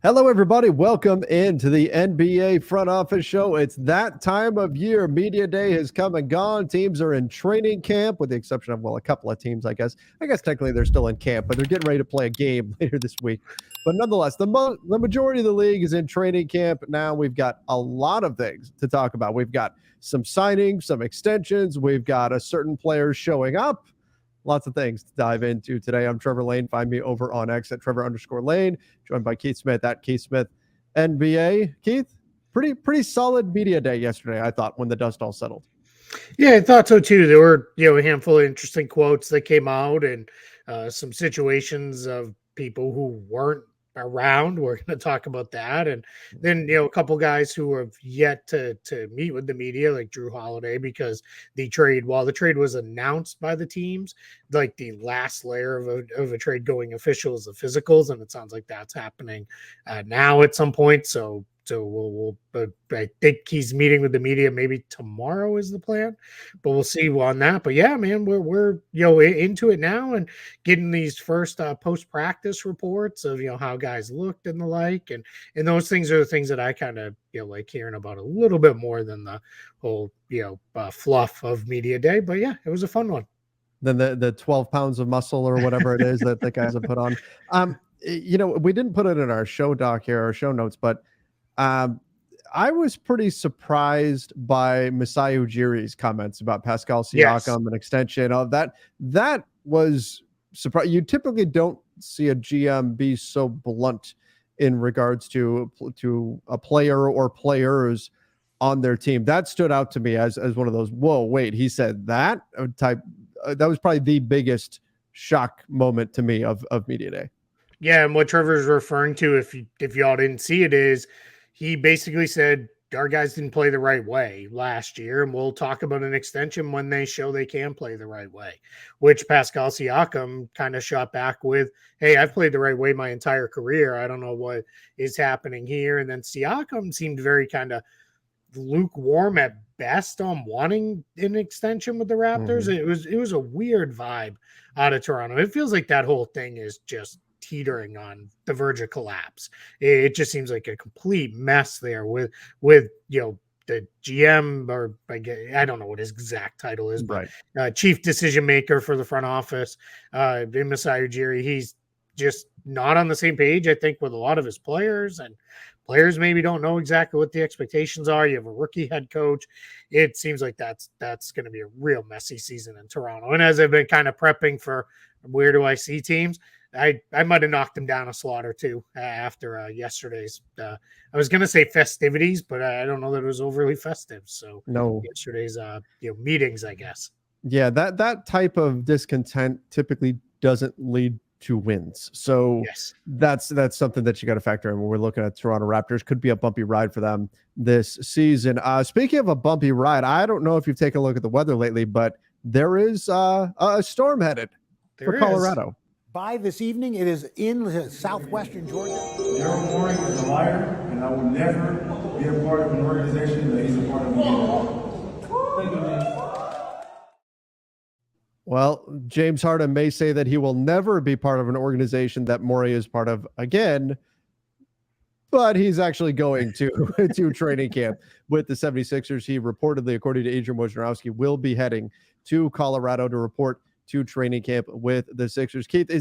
Hello, everybody. Welcome into the NBA Front Office Show. It's that time of year. Media Day has come and gone. Teams are in training camp, with the exception of, a couple of teams, I guess. I guess technically they're still in camp, but they're getting ready to play a game later this week. But nonetheless, the majority of the league is in training camp. Now we've got a lot of things to talk about. We've got some signings, some extensions. We've got a certain players showing up. Lots of things to dive into today. I'm Trevor Lane. Find me over on X at Trevor_Lane, joined by Keith Smith at Keith Smith NBA. Keith, pretty solid media day yesterday, I thought, when the dust all settled. Yeah, I thought so too. There were, a handful of interesting quotes that came out and some situations of people who weren't around. We're going to talk about that. And then, a couple guys who have yet to meet with the media, like Drew Holiday, because while the trade was announced by the teams, like the last layer of a trade going official is the physicals. And it sounds like that's happening now at some point. So but I think he's meeting with the media maybe tomorrow is the plan, but we'll see on that. But yeah, man, we're into it now and getting these first post practice reports of how guys looked and the like, and those things are the things that I kind of like hearing about a little bit more than the whole fluff of media day. But yeah, it was a fun one. Then the 12 pounds of muscle or whatever it is that the guys have put on. We didn't put it in our show doc here, our show notes, but I was pretty surprised by Masai Ujiri's comments about Pascal Siakam and extension of that. That was surprising. You typically don't see a GM be so blunt in regards to a player or players on their team. That stood out to me as one of those, whoa, wait, he said that type. That was probably the biggest shock moment to me of media day. Yeah, and what Trevor's referring to, if y'all didn't see it, is he basically said our guys didn't play the right way last year, and we'll talk about an extension when they show they can play the right way, which Pascal Siakam kind of shot back with, hey, I've played the right way my entire career. I don't know what is happening here. And then Siakam seemed very kind of lukewarm at best on wanting an extension with the Raptors. Mm-hmm. It was a weird vibe out of Toronto. It feels like that whole thing is just teetering on the verge of collapse. It just seems like a complete mess there with the GM, or I don't know what his exact title is, but chief decision maker for the front office, in Masai Ujiri. He's just not on the same page, I think, with a lot of his players, and players maybe don't know exactly what the expectations are. You have a rookie head coach. It seems like that's going to be a real messy season in Toronto. And as I've been kind of prepping for where do I see teams, I might have knocked them down a slot or two after yesterday's. I was going to say festivities, but I don't know that it was overly festive. So no, yesterday's meetings, I guess. Yeah, that type of discontent typically doesn't lead to wins. So yes, that's something that you got to factor in when we're looking at Toronto Raptors. Could be a bumpy ride for them this season. Speaking of a bumpy ride, I don't know if you've taken a look at the weather lately, but there is a storm headed for Colorado. By this evening, it is in southwestern Georgia. Ja Morant is a liar, and I will never be a part of an organization that he's a part of again. Thank you, man. Well, James Harden may say that he will never be part of an organization that Morey is part of again, but he's actually going to training camp with the 76ers. He reportedly, according to Adrian Wojnarowski, will be heading to Colorado to report to training camp with the Sixers. Keith, do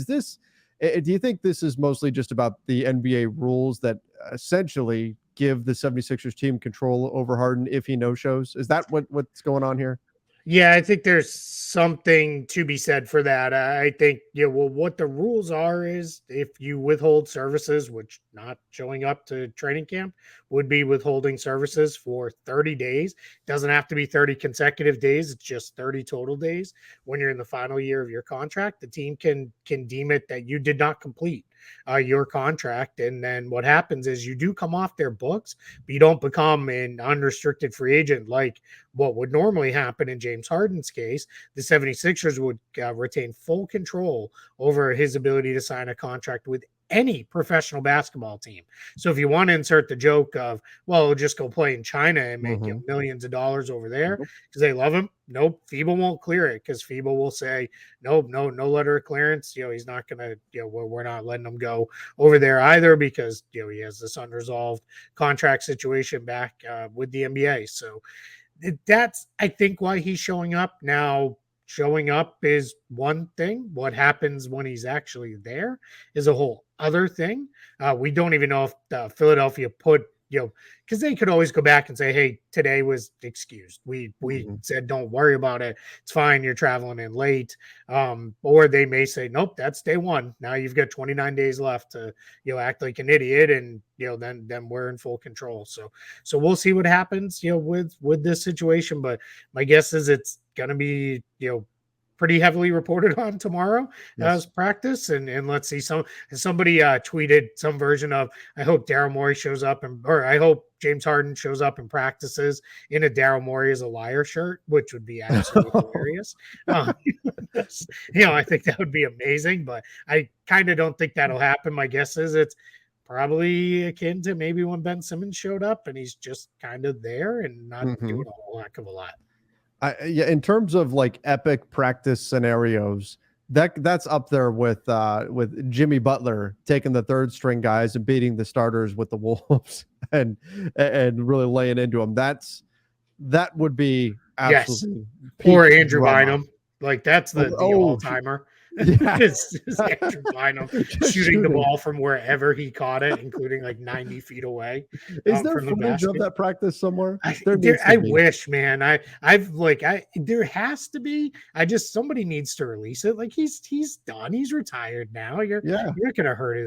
you think this is mostly just about the NBA rules that essentially give the 76ers team control over Harden if he no-shows? Is that what's going on here? Yeah, I think there's something to be said for that. I think, what the rules are is if you withhold services, which not showing up to training camp would be withholding services for 30 days. It doesn't have to be 30 consecutive days. It's just 30 total days. When you're in the final year of your contract, the team can deem it that you did not complete your contract. And then what happens is you do come off their books, but you don't become an unrestricted free agent like what would normally happen in James Harden's case. The 76ers would retain full control over his ability to sign a contract with any professional basketball team. So if you want to insert the joke of, well, just go play in China and make millions of dollars over there because they love him. Nope, FIBA won't clear it because FIBA will say, nope, no letter of clearance. He's not going to, we're not letting him go over there either because, he has this unresolved contract situation back with the NBA. So that's, I think, why he's showing up now. Showing up is one thing. What happens when he's actually there is a whole other thing. We don't even know if Philadelphia put, because they could always go back and say, hey, today was excused. We said, don't worry about it. It's fine. You're traveling in late. Or they may say, nope, that's day one. Now you've got 29 days left to, act like an idiot. And, then we're in full control. So we'll see what happens, with this situation. But my guess is it's going to be, pretty heavily reported on tomorrow as practice. And let's see, somebody tweeted some version of, I hope Daryl Morey shows up or I hope James Harden shows up and practices in a Daryl Morey is a liar shirt, which would be absolutely hilarious. I think that would be amazing, but I kind of don't think that'll happen. My guess is it's probably akin to maybe when Ben Simmons showed up and he's just kind of there and not doing a whole heck of a lot. In terms of like epic practice scenarios, that's up there with Jimmy Butler taking the third string guys and beating the starters with the Wolves and really laying into them. That would be absolutely or Andrew Bynum. Like that's the all timer. Yeah. It's Andrew Bynum shooting the ball from wherever he caught it, including like 90 feet away. Is there footage of that practice somewhere? I wish, man. There has to be. Somebody needs to release it. Like he's done. He's retired now. You're not gonna hurt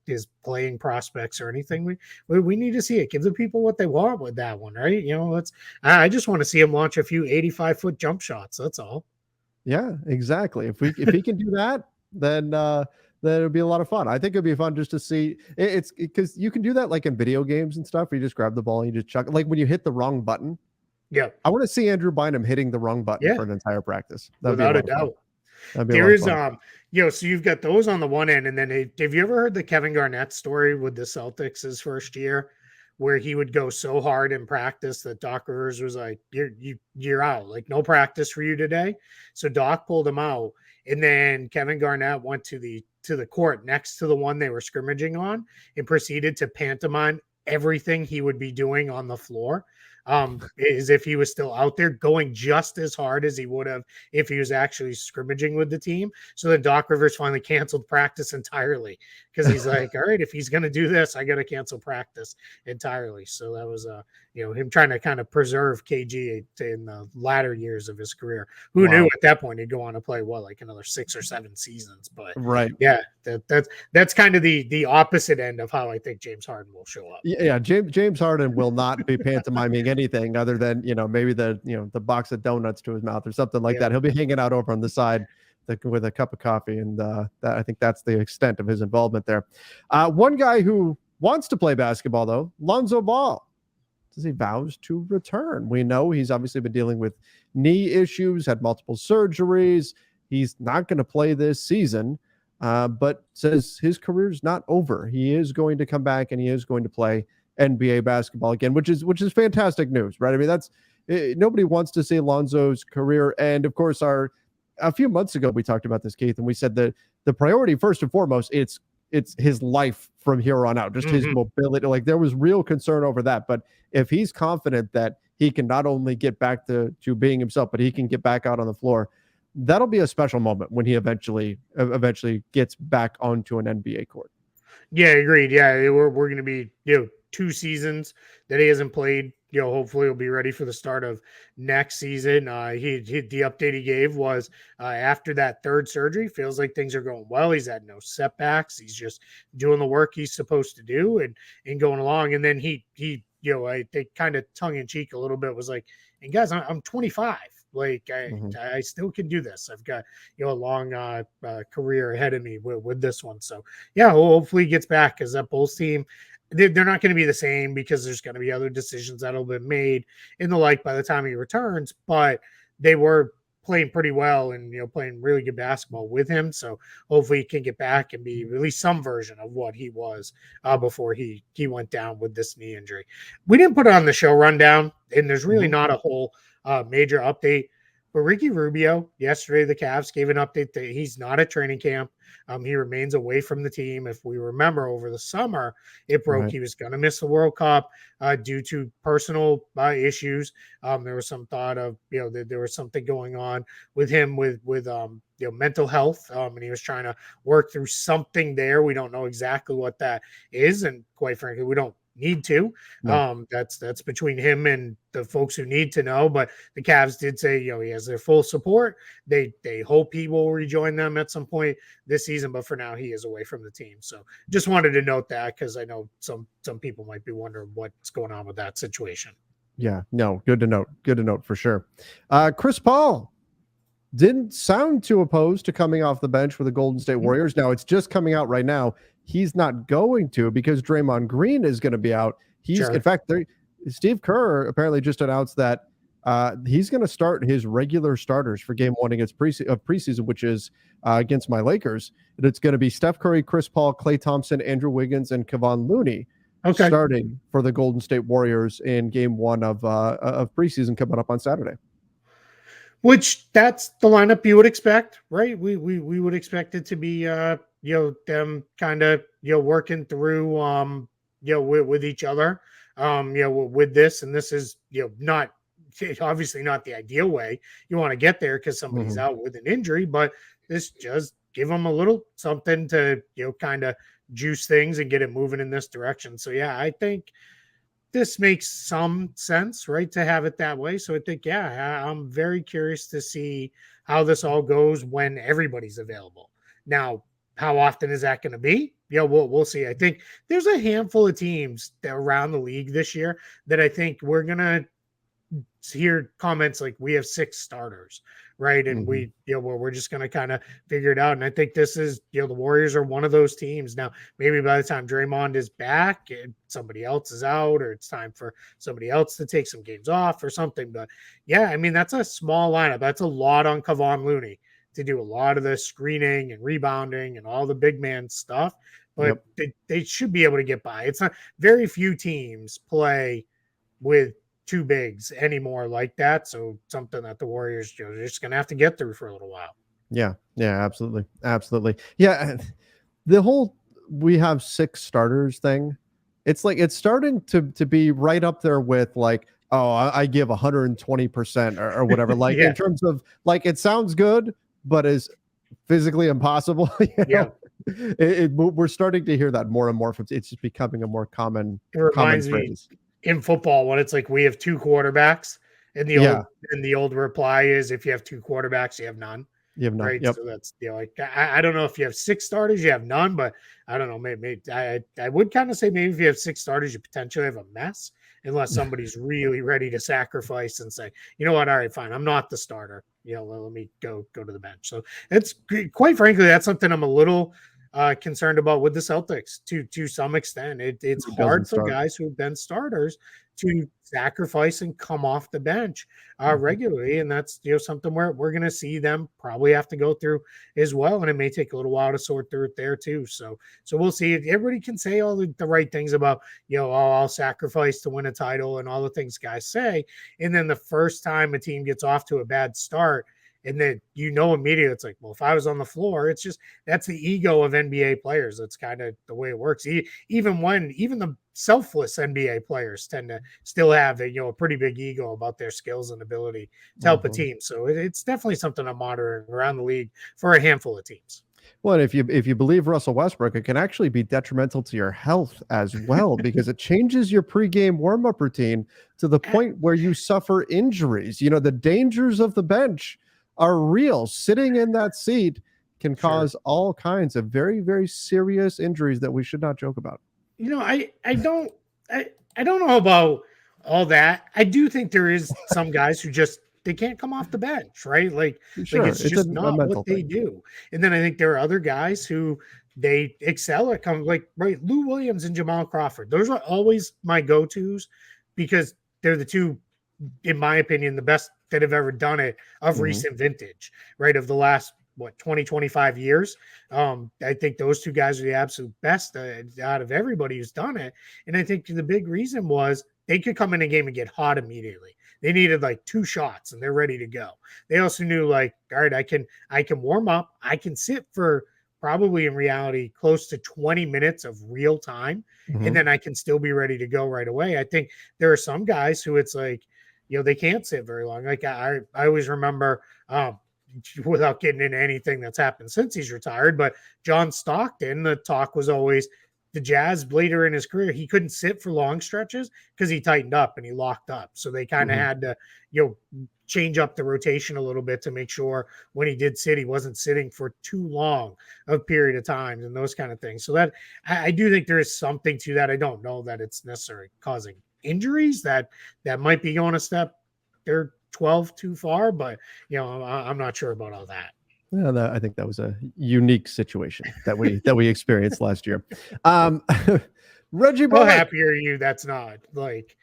his playing prospects or anything. We need to see it. Give the people what they want with that one, right? I just want to see him launch a few 85-foot jump shots. That's all. Yeah, exactly. If he can do that, then it'll be a lot of fun. I think it'd be fun just to see. It's because you can do that like in video games and stuff. Where you just grab the ball and you just chuck. Like when you hit the wrong button. Yeah, I want to see Andrew Bynum hitting the wrong button for an entire practice. Without a doubt. There is so you've got those on the one end, and then have you ever heard the Kevin Garnett story with the Celtics his first year? Where he would go so hard in practice that Doc Rivers was like, you're out, like no practice for you today. So Doc pulled him out. And then Kevin Garnett went to the court next to the one they were scrimmaging on and proceeded to pantomime everything he would be doing on the floor. As if he was still out there going just as hard as he would have if he was actually scrimmaging with the team. So then Doc Rivers finally canceled practice entirely because he's like, all right, if he's going to do this, I got to cancel practice entirely. So that was, him trying to kind of preserve KG in the latter years of his career. Who knew at that point he'd go on to play like another 6 or 7 seasons? But that's kind of the opposite end of how I think James Harden will show up. Yeah, James Harden will not be pantomiming anything other than maybe the box of donuts to his mouth or something like that. He'll be hanging out over on the side with a cup of coffee, and I think that's the extent of his involvement there. One guy who wants to play basketball though, Lonzo Ball. As he vows to return. We know he's obviously been dealing with knee issues, had multiple surgeries. He's not going to play this season, but says his career is not over. He is going to come back and he is going to play NBA basketball again, which is fantastic news, right? I mean, nobody wants to see Lonzo's career end. Of course, a few months ago we talked about this, Keith, and we said that the priority first and foremost it's his life from here on out, just his mobility. Like there was real concern over that. But if he's confident that he can not only get back to being himself, but he can get back out on the floor, that'll be a special moment when he eventually gets back onto an NBA court. Yeah, agreed. Yeah, we're going to be 2 seasons that he hasn't played. Hopefully he'll be ready for the start of next season. The update he gave was after that third surgery, feels like things are going well. He's had no setbacks. He's just doing the work he's supposed to do and going along. And then he I think kind of tongue in cheek a little bit was like, and guys, I'm 25. Like I still can do this. I've got a long career ahead of me with this one. So hopefully he gets back because that Bulls team, they're not going to be the same because there's going to be other decisions that'll be made in the like by the time he returns. But they were playing pretty well and playing really good basketball with him. So hopefully he can get back and be at least some version of what he was before he went down with this knee injury. We didn't put it on the show rundown, and there's really not a whole major update. But Ricky Rubio, yesterday, the Cavs gave an update that he's not at training camp. He remains away from the team. If we remember, over the summer, it broke. He was going to miss the World Cup due to personal issues. There was some thought of, that there was something going on with him with mental health, and he was trying to work through something there. We don't know exactly what that is, and quite frankly, we don't need to. No. That's between him and the folks who need to know. But the Cavs did say, he has their full support. They hope he will rejoin them at some point this season, but for now he is away from the team. So just wanted to note that, because I know some people might be wondering what's going on with that situation. Yeah, no, good to note for sure. Chris Paul didn't sound too opposed to coming off the bench for the Golden State Warriors. Now it's just coming out right now. He's not going to, because Draymond Green is going to be out. In fact, Steve Kerr apparently just announced that he's going to start his regular starters for game 1 against preseason, which is against my Lakers. And it's going to be Steph Curry, Chris Paul, Klay Thompson, Andrew Wiggins, and Kevon Looney starting for the Golden State Warriors in game 1 of preseason coming up on Saturday. Which that's the lineup you would expect, right? We would expect it to be them kind of working through with each other with this, and this is not obviously not the ideal way you want to get there, because somebody's out with an injury, but this just give them a little something to kind of juice things and get it moving in this direction. So yeah, I think this makes some sense, right, to have it that way. So I think, I'm very curious to see how this all goes when everybody's available. Now, how often is that going to be? We'll see. I think there's a handful of teams around the league this year that I think we're going to hear comments like, we have 6 starters, right? And we're just going to kind of figure it out. And I think this is, the Warriors are one of those teams. Now, maybe by the time Draymond is back and somebody else is out, or it's time for somebody else to take some games off or something. But yeah, I mean, that's a small lineup. That's a lot on Kevon Looney to do a lot of the screening and rebounding and all the big man stuff. But they should be able to get by. It's not very few teams play with 2 bigs anymore like that. So something that the Warriors are just going to have to get through for a little while. Yeah, absolutely. Yeah, the whole we have 6 starters thing, it's like it's starting to be right up there with like, I give 120% or whatever. Like in terms of like, it sounds good, but is physically impossible. We're starting to hear that more and more. It's just becoming a more common. It reminds me in football when it's like we have 2 quarterbacks, and the old reply is, if you have 2 quarterbacks, you have none. You have none. Right. Yep. So that's like, I don't know if you have 6 starters, you have none, but I don't know. Maybe I would kind of say maybe if you have 6 starters, you potentially have a mess, unless somebody's really ready to sacrifice and say, you know what, all right, fine, I'm not the starter. Let me go to the bench. So it's, quite frankly, that's something I'm a little concerned about with the Celtics to some extent. It's hard for guys who've been starters to sacrifice and come off the bench regularly, and that's something where we're going to see them probably have to go through as well, and it may take a little while to sort through it there too. So we'll see. Everybody can say all the right things about I'll sacrifice to win a title and all the things guys say, and then the first time a team gets off to a bad start, and then immediately it's like, well, if I was on the floor, it's just, that's the ego of NBA players. That's kind of the way it works. Even the selfless NBA players tend to still have a pretty big ego about their skills and ability to help a team. So it's definitely something I'm monitoring around the league for a handful of teams. Well, if you believe Russell Westbrook, it can actually be detrimental to your health as well, because it changes your pregame warm-up routine to the point where you suffer injuries. The dangers of the bench are real. Sitting in that seat can cause all kinds of very, very serious injuries that we should not joke about. I don't know about all that. I do think there is some guys who just, they can't come off the bench, right? Like it's just not what they do. And then I think there are other guys who they excel at Lou Williams and Jamal Crawford. Those are always my go-tos, because they're the 2, in my opinion, the best that have ever done it of recent vintage, right? Of the last, 20, 25 years. I think those two guys are the absolute best out of everybody who's done it. And I think the big reason was they could come in a game and get hot immediately. They needed like 2 shots and they're ready to go. They also knew like, all right, I can warm up. I can sit for probably in reality close to 20 minutes of real time. And then I can still be ready to go right away. I think there are some guys who it's like, they can't sit very long. Like I always remember, without getting into anything that's happened since he's retired, but John Stockton, the talk was always the Jazz later in his career, he couldn't sit for long stretches because he tightened up and he locked up. So they kind of had to, change up the rotation a little bit to make sure when he did sit, he wasn't sitting for too long a period of times and those kind of things. So that I do think there is something to that. I don't know that it's necessarily causing injuries that might be going a step. They're 12 too far, but I'm not sure about all that. Yeah, I think that was a unique situation that we experienced last year. Reggie Bullock. How happy are you? That's not like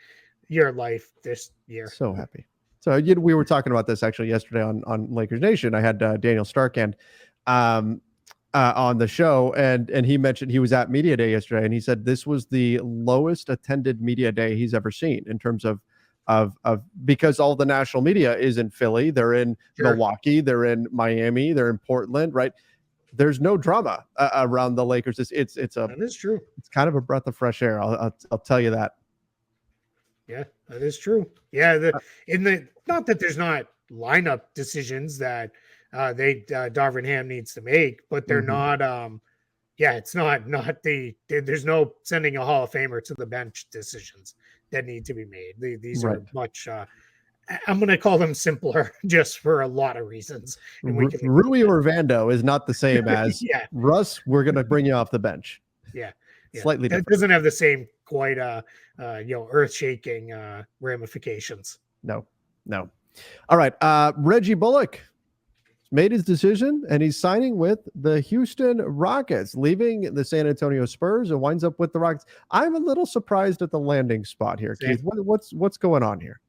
your life this year. So happy. So we were talking about this actually yesterday on Lakers Nation. I had Daniel Starkand on the show, and he mentioned he was at Media Day yesterday, and he said this was the lowest attended Media Day he's ever seen in terms of because all the national media is in Philly, they're in Milwaukee, they're in Miami, they're in Portland, right? There's no drama around the Lakers. That is true. It's kind of a breath of fresh air. I'll tell you that. Yeah, that is true. Yeah, not that there's not lineup decisions that Darvin Ham needs to make, but they're not. It's not there's no sending a Hall of Famer to the bench decisions that need to be made. These are much. I'm going to call them simpler, just for a lot of reasons. And Rui or Vando is not the same as Russ. We're going to bring you off the bench. Yeah. Slightly different. It doesn't have the same quite earth-shaking ramifications. No. All right. Reggie Bullock made his decision and he's signing with the Houston Rockets, leaving the San Antonio Spurs and winds up with the Rockets. I'm a little surprised at the landing spot here, Keith. What's going on here?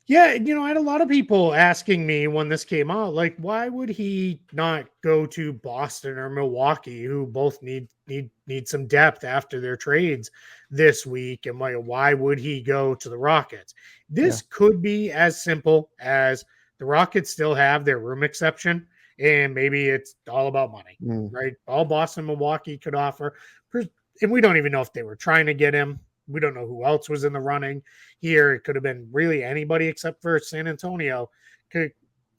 Yeah, I had a lot of people asking me when this came out, like, why would he not go to Boston or Milwaukee, who both need some depth after their trades this week? And why would he go to the Rockets? This could be as simple as the Rockets still have their room exception, and maybe it's all about money, right? All Boston, Milwaukee could offer. And we don't even know if they were trying to get him. We don't know who else was in the running here. It could have been really anybody except for San Antonio. Could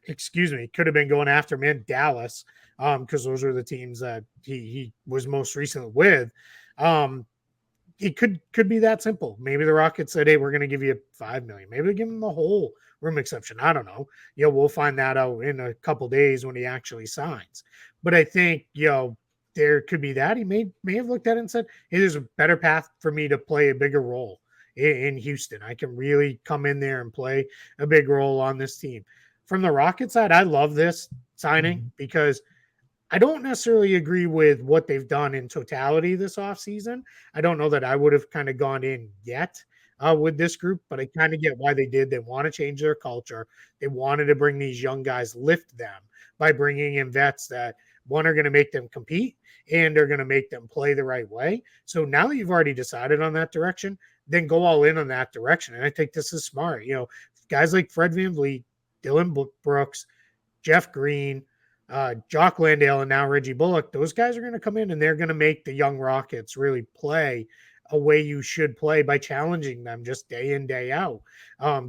have been going after him in Dallas, because those are the teams that he was most recently with. It could be that simple. Maybe the Rockets said, "Hey, we're going to give you $5 million." Maybe they give him the whole room exception. I don't know. We'll find that out in a couple days when he actually signs. But I think there could be that. He may have looked at it and said, "Hey, there's a better path for me to play a bigger role in Houston. I can really come in there and play a big role on this team." From the Rocket side, I love this signing because I don't necessarily agree with what they've done in totality this offseason. I don't know that I would have kind of gone in yet with this group, but I kind of get why they did. They want to change their culture. They wanted to bring these young guys, lift them by bringing in vets that, one, are going to make them compete and are going to make them play the right way. So now that you've already decided on that direction, then go all in on that direction. And I think this is smart. Guys like Fred VanVleet, Dylan Brooks, Jeff Green, Jock Landale, and now Reggie Bullock, those guys are going to come in and they're going to make the young Rockets really play a way you should play by challenging them just day in, day out,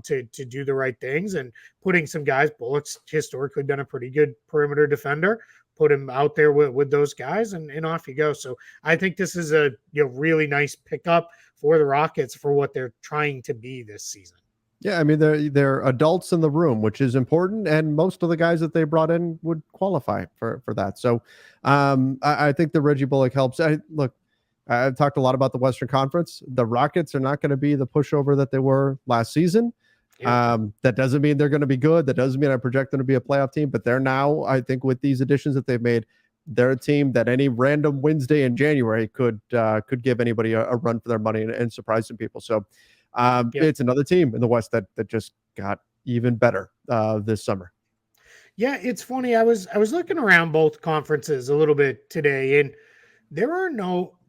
to do the right things and putting some guys. Bullock's historically been a pretty good perimeter defender. Put him out there with those guys and off you go. So I think this is a really nice pickup for the Rockets for what they're trying to be this season. Yeah, I mean, they're adults in the room, which is important, and most of the guys that they brought in would qualify for that. So I think the Reggie Bullock helps. I've talked a lot about the Western Conference. The Rockets are not going to be the pushover that they were last season. Yeah. That doesn't mean they're going to be good. That doesn't mean I project them to be a playoff team, but they're now, I think, with these additions that they've made, they're a team that any random Wednesday in January could give anybody a run for their money and surprise some people. So it's another team in the West that just got even better this summer. Yeah, it's funny. I was looking around both conferences a little bit today, and there are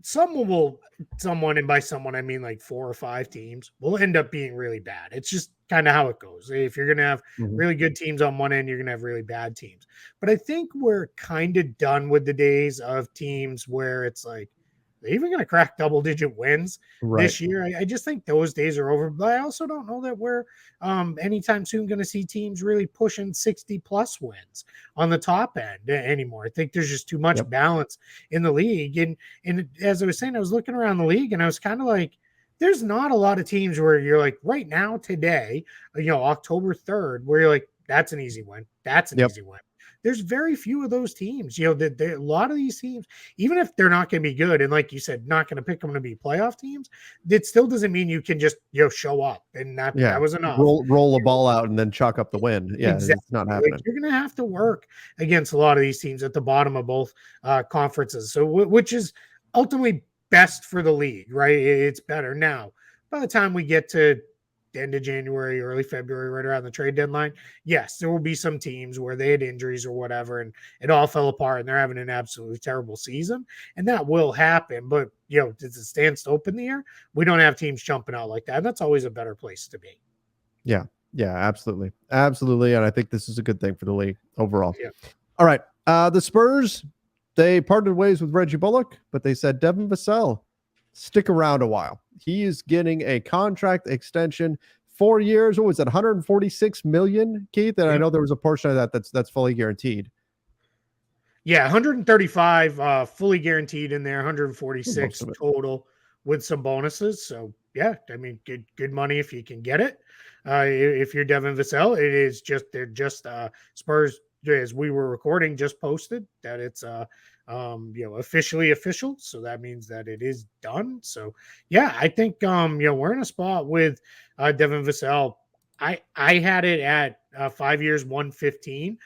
someone, and by someone I mean like 4 or 5 teams will end up being really bad. It's just kind of how it goes. If you're gonna have Mhm. really good teams on one end, you're gonna have really bad teams. But I think we're kind of done with the days of teams where it's like they're even gonna crack double-digit wins Right. this year. I just think those days are over. But I also don't know that we're anytime soon going to see teams really pushing 60 plus wins on the top end anymore. I think there's just too much Yep. balance in the league. And as I was saying, I was looking around the league and I was kind of like, there's not a lot of teams where you're like right now, today, October 3rd, where you're like, that's an easy win. That's an Yep. easy win. There's very few of those teams. A lot of these teams, even if they're not going to be good, and like you said, not going to pick them to be playoff teams, it still doesn't mean you can just show up, and that Yeah. was enough. Roll a ball out and then chalk up the win. Yeah, Exactly. it's not Like, happening. you're going to have to work against a lot of these teams at the bottom of both conferences. So, which is ultimately best for the league, right? It's better now. By the time we get to the end of January, early February, right around the trade deadline, yes, there will be some teams where they had injuries or whatever, and it all fell apart, and they're having an absolutely terrible season, and that will happen. But does it stand to open the year? We don't have teams jumping out like that. And that's always a better place to be. Yeah. Yeah, absolutely. Absolutely. And I think this is a good thing for the league overall. Yeah. All right. The Spurs, they parted ways with Reggie Bullock, but they said Devin Vassell, stick around a while. He is getting a contract extension, 4 years. What was it, 146 million, Keith? And I know there was a portion of that that's fully guaranteed. Yeah, 135 fully guaranteed in there, 146 total with some bonuses. So yeah, I mean, good money if you can get it. If you're Devin Vassell, they're just Spurs, as we were recording, just posted that it's officially official. So that means that it is done. So yeah, I think we're in a spot with Devin Vassell. I had it at 5 years, 115.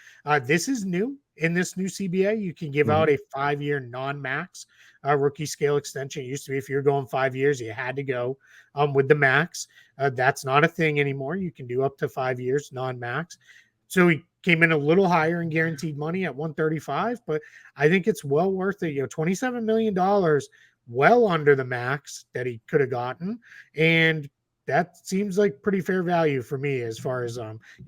This is new. In this new CBA, you can give out a 5-year non-max rookie scale extension. It used to be if you're going 5 years, you had to go with the max. That's not a thing anymore. You can do up to 5 years non-max. So he came in a little higher in guaranteed money at 135, but I think it's well worth it. $27 million, well under the max that he could have gotten. And that seems like pretty fair value for me as far as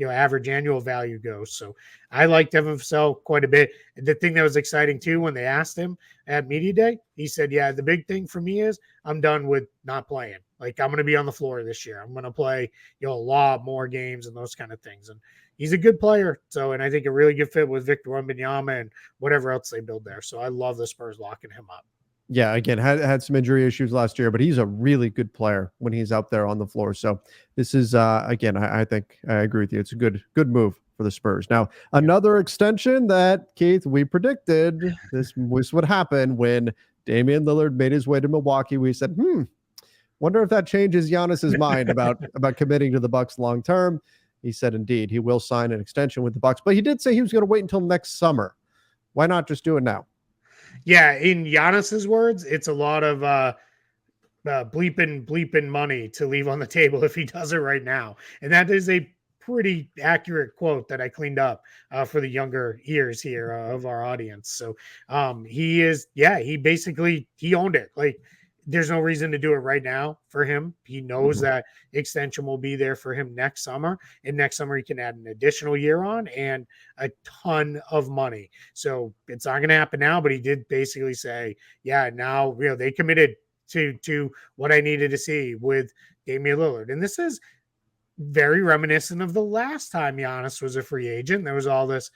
average annual value goes. So I like Devin Vassell quite a bit. The thing that was exciting too, when they asked him at media day, he said, "Yeah, the big thing for me is I'm done with not playing. Like I'm going to be on the floor this year. I'm going to play a lot more games and those kind of things." And he's a good player. So, and I think a really good fit with Victor Wembanyama and whatever else they build there. So I love the Spurs locking him up. Yeah, again, had some injury issues last year, but he's a really good player when he's out there on the floor. So this is again, I think I agree with you. It's a good move for the Spurs. Now, another extension that, Keith, we predicted this would happen when Damian Lillard made his way to Milwaukee. We said, wonder if that changes Giannis's mind about committing to the Bucks long term. He said indeed he will sign an extension with the Bucks, but he did say he was going to wait until next summer. Why not just do it now? Yeah, in Giannis's words, it's a lot of bleeping money to leave on the table if he does it right now. And that is a pretty accurate quote that I cleaned up for the younger ears here of our audience. So he basically owned it. Like there's no reason to do it right now for him. He knows that extension will be there for him next summer. And next summer, he can add an additional year on and a ton of money. So it's not going to happen now, but he did basically say, yeah, now, they committed to what I needed to see with Damian Lillard. And this is very reminiscent of the last time Giannis was a free agent. There was all this,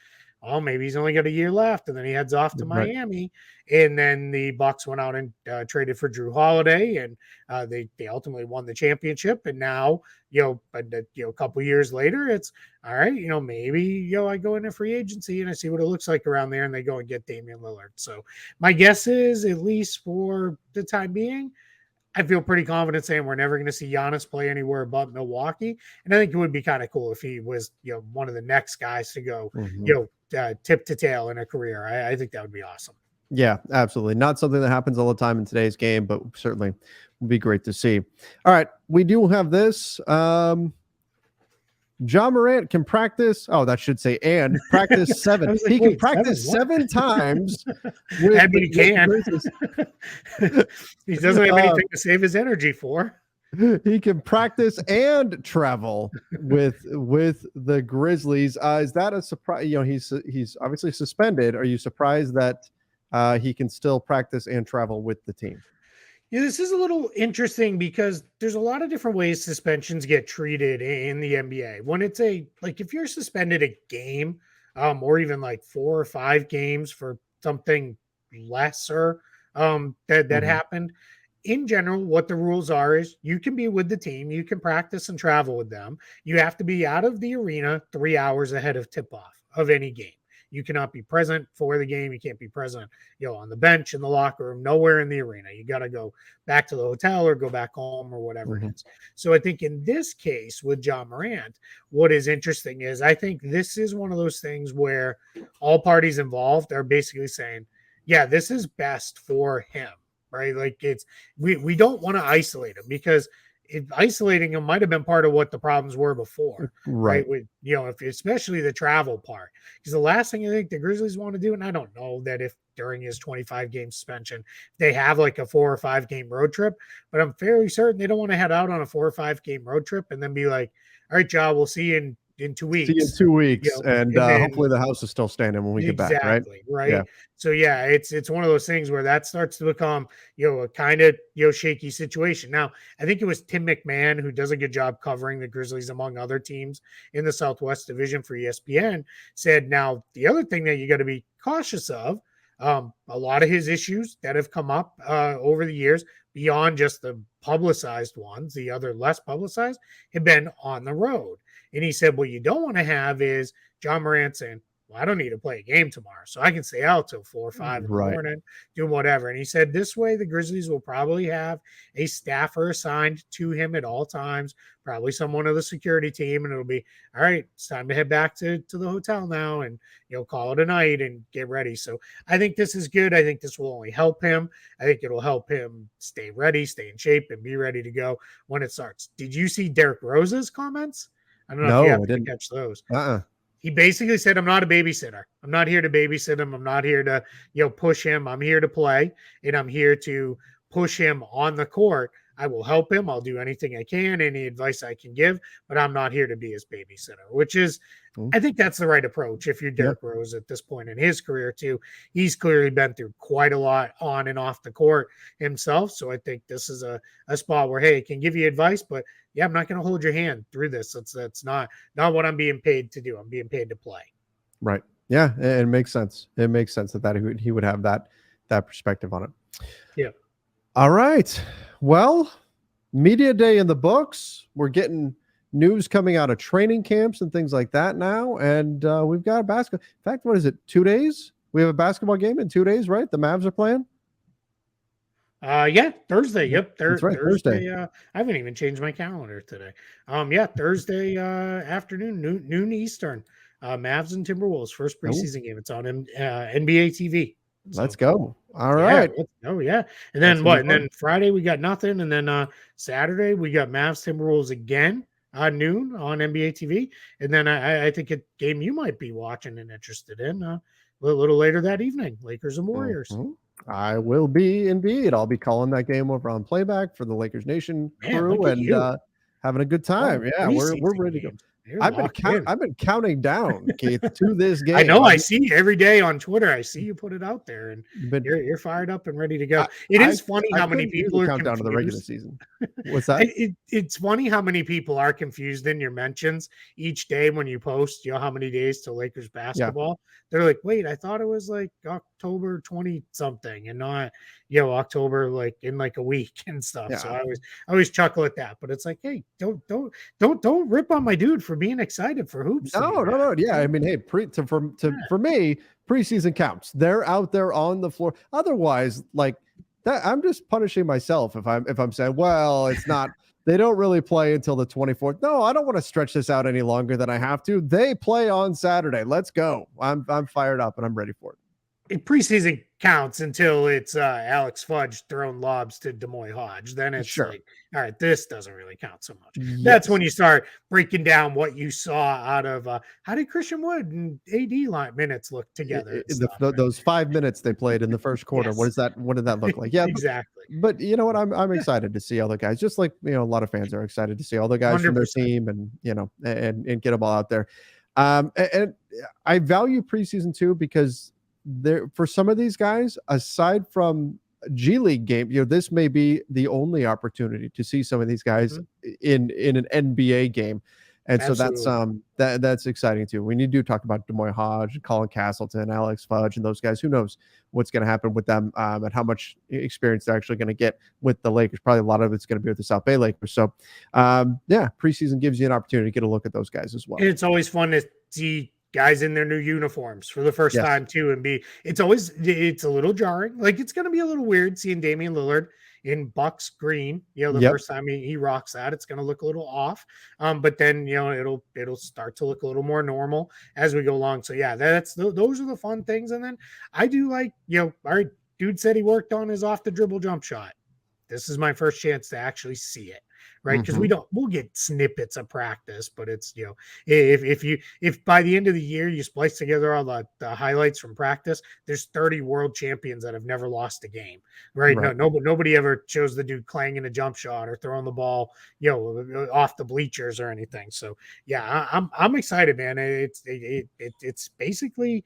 maybe he's only got a year left, and then he heads off to Miami, and then the Bucks went out and traded for Drew Holiday, and they ultimately won the championship. And now, a couple years later, it's all right. Maybe I go into free agency and I see what it looks like around there, and they go and get Damian Lillard. So my guess is, at least for the time being, I feel pretty confident saying we're never going to see Giannis play anywhere but Milwaukee. And I think it would be kind of cool if he was, one of the next guys to go, tip to tail in a career. I think that would be awesome. Yeah, absolutely. Not something that happens all the time in today's game, but certainly would be great to see. All right. We do have this. Ja Morant can practice. Oh, that should say and practice seven. was like, He can wait, practice seven? seven times. I mean, he can. Grizzlies. He doesn't have anything to save his energy for. He can practice and travel with the Grizzlies. Is that a surprise? You know, he's obviously suspended. Are you surprised that he can still practice and travel with the team? Yeah, this is a little interesting because there's a lot of different ways suspensions get treated in the NBA. When it's if you're suspended a game, or even like 4 or 5 games for something lesser that happened. In general, what the rules are is you can be with the team, you can practice and travel with them. You have to be out of the arena 3 hours ahead of tip-off of any game. You cannot be present for the game. You can't be present, on the bench, in the locker room, nowhere in the arena. You got to go back to the hotel or go back home or whatever it is. So I think in this case with Ja Morant, what is interesting is I think this is one of those things where all parties involved are basically saying, yeah, this is best for him, right? Like we don't want to isolate him because isolating him might have been part of what the problems were before, right? With, especially the travel part, because the last thing I think the Grizzlies want to do, and I don't know that if during his 25 game suspension, they have like a 4 or 5 game road trip, but I'm fairly certain they don't want to head out on a 4 or 5 game road trip and then be like, all right, Ja, we'll see you in 2 weeks. See you in 2 weeks, and then, hopefully the house is still standing when we get back, right? Right. Yeah. So yeah, it's one of those things where that starts to become a kind of shaky situation. Now, I think it was Tim McMahon who does a good job covering the Grizzlies among other teams in the Southwest Division for ESPN. Said now the other thing that you got to be cautious of, a lot of his issues that have come up over the years beyond just the publicized ones, the other less publicized, have been on the road. And he said, what you don't want to have is Ja Morant saying, well, I don't need to play a game tomorrow, so I can stay out till 4 or 5 in the morning, doing whatever. And he said this way the Grizzlies will probably have a staffer assigned to him at all times, probably someone of the security team, and it'll be, all right, it's time to head back to the hotel now and, call it a night and get ready. So I think this is good. I think this will only help him. I think it'll help him stay ready, stay in shape, and be ready to go when it starts. Did you see Derrick Rose's comments? I don't know if you happen to catch those. He basically said, I'm not a babysitter. I'm not here to babysit him. I'm not here to, push him. I'm here to play, and I'm here to push him on the court. I will help him. I'll do anything I can, any advice I can give, but I'm not here to be his babysitter, which is, I think that's the right approach if you're Derrick Rose at this point in his career too. He's clearly been through quite a lot on and off the court himself. So I think this is a spot where, hey, I can give you advice, but yeah, I'm not going to hold your hand through this. That's not what I'm being paid to do. I'm being paid to play. Right. Yeah, it makes sense. It makes sense that he would have that perspective on it. Yeah. All right. Well, media day in the books. We're getting news coming out of training camps and things like that now. And we've got basketball. In fact, what is it? 2 days? We have a basketball game in 2 days, right? The Mavs are playing? Yeah, Thursday. Yep. That's right, Thursday. I haven't even changed my calendar today. Yeah, Thursday afternoon, noon Eastern. Mavs and Timberwolves, first preseason game. It's on NBA TV. So, let's go. All right. Oh yeah. And then what? And then Friday we got nothing. And then Saturday we got Mavs Timberwolves again noon on NBA TV. And then I think a game you might be watching and interested in a little later that evening, Lakers and Warriors. I will be indeed. I'll be calling that game over on playback for the Lakers Nation crew and having a good time. We're ready to go. I've been counting down, Keith, to this game. I know. I see you every day on Twitter. I see you put it out there, and you're fired up and ready to go. It is funny how many people are count down to the regular season. What's that? It's funny how many people are confused in your mentions each day when you post. How many days to Lakers basketball? Yeah. They're like, wait, I thought it was like October 20 something, and not October like in like a week and stuff. Yeah. So I always chuckle at that, but it's like, hey, don't rip on my dude for being excited for hoops. No. Yeah, I mean, hey, for me, preseason counts. They're out there on the floor. Otherwise, like that, I'm just punishing myself if I'm saying, well, it's not. They don't really play until the 24th. No, I don't want to stretch this out any longer than I have to. They play on Saturday. Let's go. I'm fired up and I'm ready for it. Preseason counts until it's Alex Fudge throwing lobs to Demoy Hodge. Then it's Sure. like, all right, this doesn't really count so much. Yes. That's when you start breaking down what you saw out of how did Christian Wood and AD line minutes look together. And stuff, right? Those 5 minutes they played in the first quarter. Yes. What did that look like? Yeah, exactly. but you know what? I'm excited to see all the guys. Just like a lot of fans are excited to see all the guys from their 100%. team, and and get them all out there. And I value preseason too, because there, for some of these guys, aside from G League game, this may be the only opportunity to see some of these guys in an NBA game. And Absolutely. so that's exciting too. We need to talk about Demoy Hodge, Colin Castleton, Alex Fudge, and those guys. Who knows what's going to happen with them, and how much experience they're actually going to get with the Lakers. Probably a lot of it's going to be with the South Bay Lakers. So, preseason gives you an opportunity to get a look at those guys as well. And it's always fun to see guys in their new uniforms for the first time too, and it's a little jarring. Like, it's going to be a little weird seeing Damian Lillard in Bucks green, the first time he rocks that. It's going to look a little off, but then it'll start to look a little more normal as we go along. So yeah, those are the fun things. And then I do like, all right, dude said he worked on his off the dribble jump shot. This is my first chance to actually see it, right? Because we'll get snippets of practice, but it's, if by the end of the year you splice together all the highlights from practice, there's 30 world champions that have never lost a game, right? No, nobody ever shows the dude clanging a jump shot or throwing the ball, off the bleachers or anything. So yeah, I'm excited, man. It's basically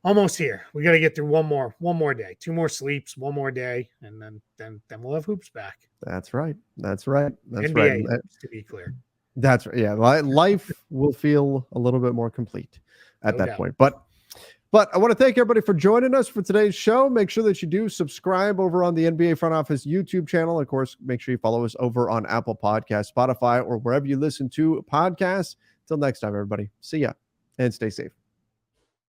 almost here. We got to get through one more day, 2 more sleeps, 1 more day, and then we'll have hoops back. That's right. NBA, to be clear. That's right. Yeah, life will feel a little bit more complete at that point. But I want to thank everybody for joining us for today's show. Make sure that you do subscribe over on the NBA Front Office YouTube channel. Of course, make sure you follow us over on Apple Podcasts, Spotify, or wherever you listen to podcasts. Until next time, everybody. See ya and stay safe.